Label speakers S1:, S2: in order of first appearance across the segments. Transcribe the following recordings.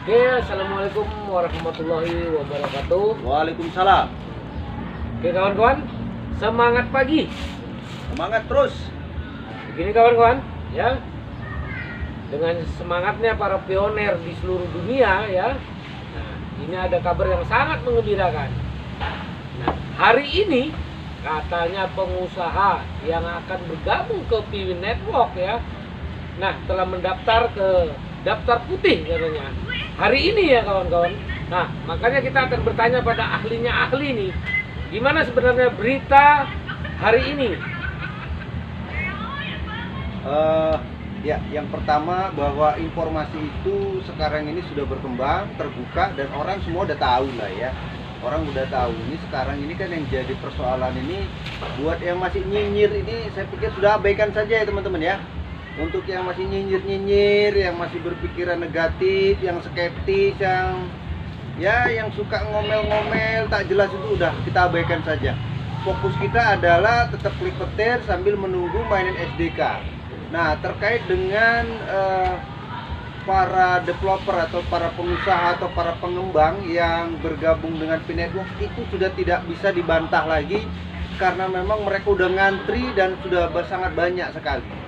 S1: Oke, assalamualaikum warahmatullahi wabarakatuh.
S2: Waalaikumsalam.
S1: Oke kawan-kawan, semangat pagi.
S2: Semangat terus.
S1: Begini kawan-kawan, ya. Dengan semangatnya para pioner di seluruh dunia, ya. Nah, ini ada kabar yang sangat mengembirakan. Nah, hari ini katanya pengusaha yang akan bergabung ke Piwin Network, ya. Nah, telah mendaftar ke daftar putih katanya. Hari ini ya kawan-kawan. Nah, makanya kita akan bertanya pada ahlinya ahli nih. Gimana sebenarnya berita hari ini?
S2: Ya, yang pertama bahwa informasi itu sekarang ini sudah berkembang, terbuka, dan orang semua udah tahu lah ya. Orang udah tahu. Ini sekarang ini kan yang jadi persoalan ini, buat yang masih nyinyir ini, saya pikir sudah abaikan saja ya teman-teman ya. Untuk yang masih nyinyir-nyinyir, yang masih berpikiran negatif, yang skeptis, yang suka ngomel-ngomel tak jelas, itu udah kita abaikan saja. Fokus kita adalah tetap klik petir sambil menunggu mainan SDK. Nah, terkait dengan para developer atau para pengusaha atau para pengembang yang bergabung dengan Piwin Network, itu sudah tidak bisa dibantah lagi karena memang mereka udah ngantri dan sudah sangat banyak sekali.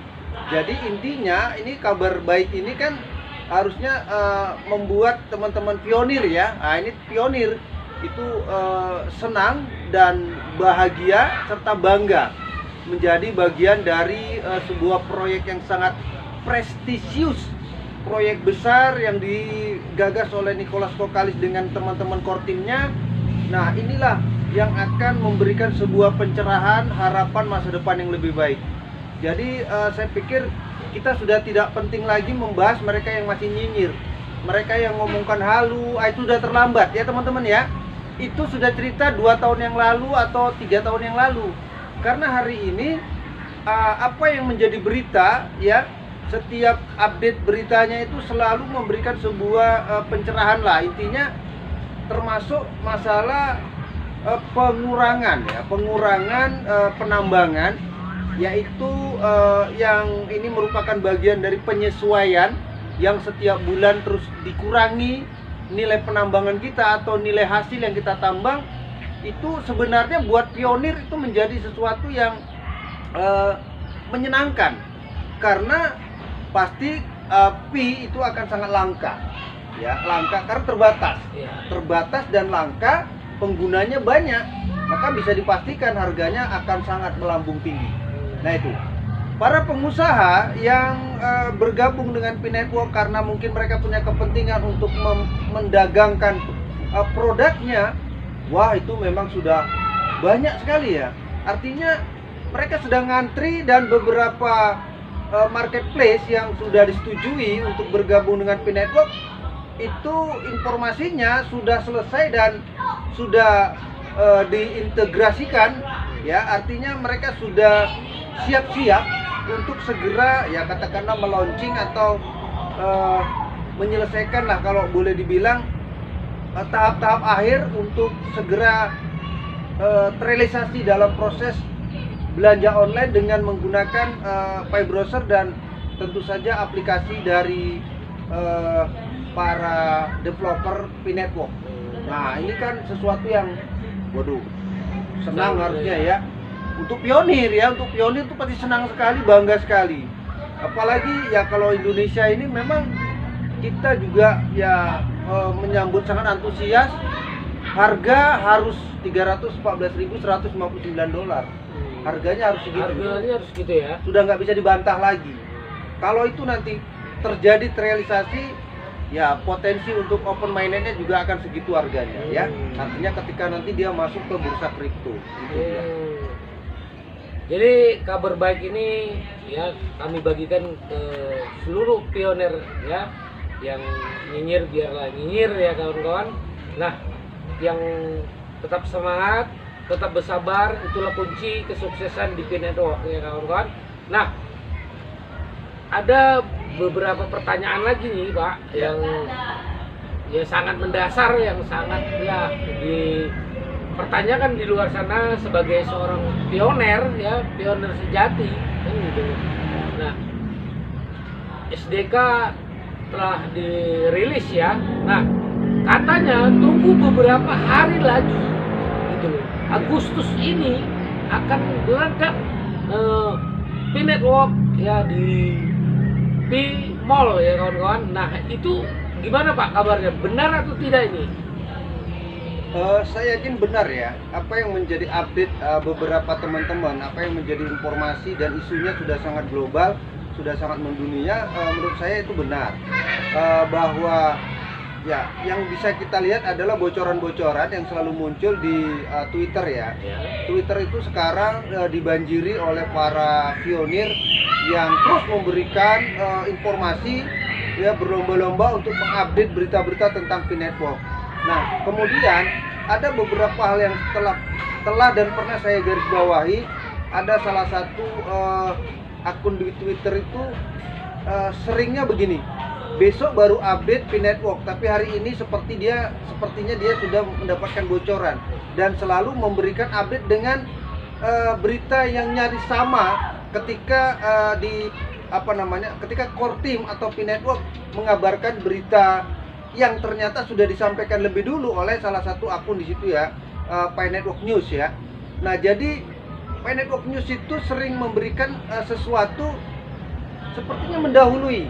S2: Jadi intinya ini kabar baik ini kan harusnya membuat teman-teman pionir ya. Nah, ini pionir itu senang dan bahagia serta bangga menjadi bagian dari sebuah proyek yang sangat prestisius, proyek besar yang digagas oleh Nicholas Kokalis dengan teman-teman core team-nya. Nah, inilah yang akan memberikan sebuah pencerahan, harapan masa depan yang lebih baik. Jadi saya pikir kita sudah tidak penting lagi membahas mereka yang masih nyinyir, mereka yang ngomongkan halu, itu sudah terlambat ya teman-teman ya. Itu sudah cerita 2 tahun yang lalu atau 3 tahun yang lalu. Karena hari ini apa yang menjadi berita ya, setiap update beritanya itu selalu memberikan sebuah pencerahan lah. Intinya termasuk masalah pengurangan ya, penambangan, yaitu yang ini merupakan bagian dari penyesuaian yang setiap bulan terus dikurangi nilai penambangan kita atau nilai hasil yang kita tambang. Itu sebenarnya buat pionir itu menjadi sesuatu yang menyenangkan, karena pasti pi itu akan sangat langka ya, langka karena terbatas dan langka, penggunanya banyak, maka bisa dipastikan harganya akan sangat melambung tinggi. Nah, itu para pengusaha yang bergabung dengan Piwin Network karena mungkin mereka punya kepentingan untuk mendagangkan produknya. Wah, itu memang sudah banyak sekali ya. Artinya mereka sedang ngantri, dan beberapa marketplace yang sudah disetujui untuk bergabung dengan Piwin Network itu informasinya sudah selesai dan sudah diintegrasikan ya. Artinya mereka sudah siap-siap untuk segera ya katakanlah meluncing atau menyelesaikan lah kalau boleh dibilang tahap-tahap akhir untuk segera terrealisasi dalam proses belanja online dengan menggunakan Pi Browser dan tentu saja aplikasi dari para developer Piwin Network. Nah, ini kan sesuatu yang waduh, senang harusnya ya. Untuk pionir ya, untuk pionir itu pasti senang sekali, bangga sekali. Apalagi ya kalau Indonesia ini memang kita juga ya menyambut sangat antusias. Harga harus $314.159. Harganya harus segitu.
S1: Harganya harus gitu ya.
S2: Sudah nggak bisa dibantah lagi. Kalau itu nanti terjadi terrealisasi, ya potensi untuk open mainnetnya juga akan segitu harganya ya. Artinya ketika nanti dia masuk ke bursa kripto. Gitu, ya.
S1: Jadi kabar baik ini ya kami bagikan ke seluruh pionir ya, yang nyinyir biarlah nyinyir ya kawan-kawan. Nah, yang tetap semangat, tetap bersabar, itulah kunci kesuksesan di Piwin Network ya kawan-kawan. Nah, ada beberapa pertanyaan lagi nih Pak yang ya sangat mendasar, yang sangat ya dipertanyakan di luar sana sebagai seorang pioner ya, pioner sejati kan gitu. Nah, SDK telah dirilis ya. Nah, katanya tunggu beberapa hari lagi gitu loh. Agustus ini akan meledak P-Network ya di P-Mall ya kawan-kawan. Nah, itu gimana Pak kabarnya? Benar atau tidak ini?
S2: Saya yakin benar ya, apa yang menjadi update beberapa teman-teman, apa yang menjadi informasi dan isunya sudah sangat global, sudah sangat mendunia. Menurut saya itu benar, bahwa ya yang bisa kita lihat adalah bocoran-bocoran yang selalu muncul di Twitter ya. Twitter itu sekarang dibanjiri oleh para pionir yang terus memberikan informasi ya, berlomba-lomba untuk mengupdate berita-berita tentang P-Network. Nah, kemudian ada beberapa hal yang telah dan pernah saya garis bawahi. Ada salah satu akun di Twitter itu seringnya begini, besok baru update P-Network, tapi hari ini sepertinya dia sudah mendapatkan bocoran, dan selalu memberikan update dengan berita yang nyaris sama ketika ketika core team atau P-Network mengabarkan berita yang ternyata sudah disampaikan lebih dulu oleh salah satu akun di situ ya, P-Network News ya. Nah, jadi P-Network News itu sering memberikan sesuatu sepertinya mendahului.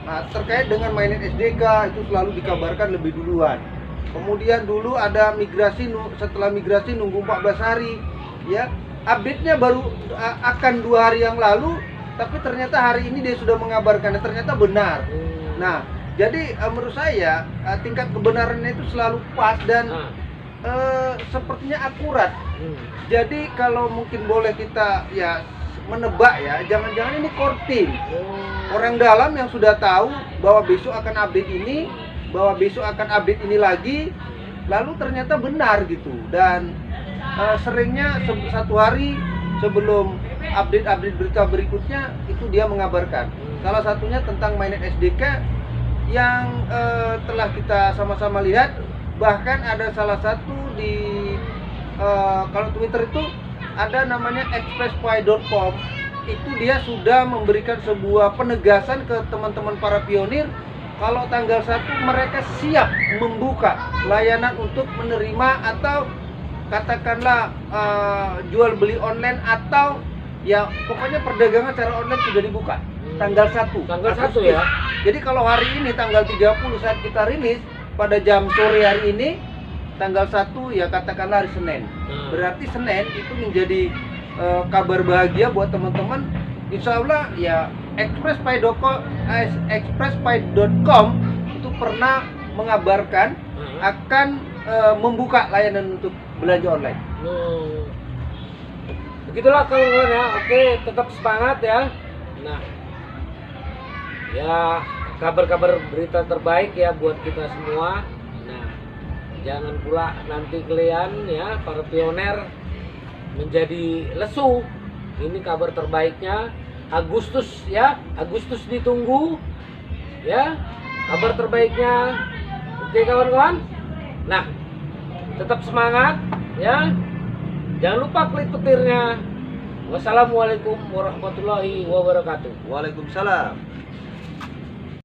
S2: Nah, terkait dengan mainnet SDK itu selalu dikabarkan lebih duluan. Kemudian dulu ada migrasi, setelah migrasi nunggu 14 hari ya. Update-nya baru akan 2 hari yang lalu, tapi ternyata hari ini dia sudah mengabarkan dan ternyata benar. Nah, jadi menurut saya tingkat kebenarannya itu selalu pas dan sepertinya akurat. Jadi kalau mungkin boleh kita ya menebak ya, jangan-jangan ini core team, orang dalam yang sudah tahu bahwa besok akan update ini, bahwa besok akan update ini lagi, lalu ternyata benar gitu. Dan seringnya 1 hari sebelum update berita berikutnya itu dia mengabarkan. Salah satunya tentang mainnet SDK yang telah kita sama-sama lihat. Bahkan ada salah satu di kalau Twitter itu ada namanya expresspy.com, itu dia sudah memberikan sebuah penegasan ke teman-teman para pionir kalau tanggal 1 mereka siap membuka layanan untuk menerima atau katakanlah jual beli online, atau ya pokoknya perdagangan secara online sudah dibuka tanggal 1.
S1: Tanggal 1 ya.
S2: Jadi kalau hari ini tanggal 30 saat kita rilis pada jam sore hari ini tanggal 1 ya, katakanlah hari Senin. Berarti Senin itu menjadi kabar bahagia buat teman-teman. Insya Allah ya, expresspy.com itu pernah mengabarkan akan membuka layanan untuk belanja online.
S1: Begitulah kawan-kawan ya. Oke, tetap semangat ya. Nah, ya kabar-kabar berita terbaik ya buat kita semua. Nah, jangan pula nanti kalian ya para pioner menjadi lesu. Ini kabar terbaiknya Agustus ya, Agustus ditunggu ya, kabar terbaiknya. Oke kawan-kawan. Nah, tetap semangat ya. Jangan lupa klik petirnya. Wassalamualaikum warahmatullahi wabarakatuh.
S2: Waalaikumsalam.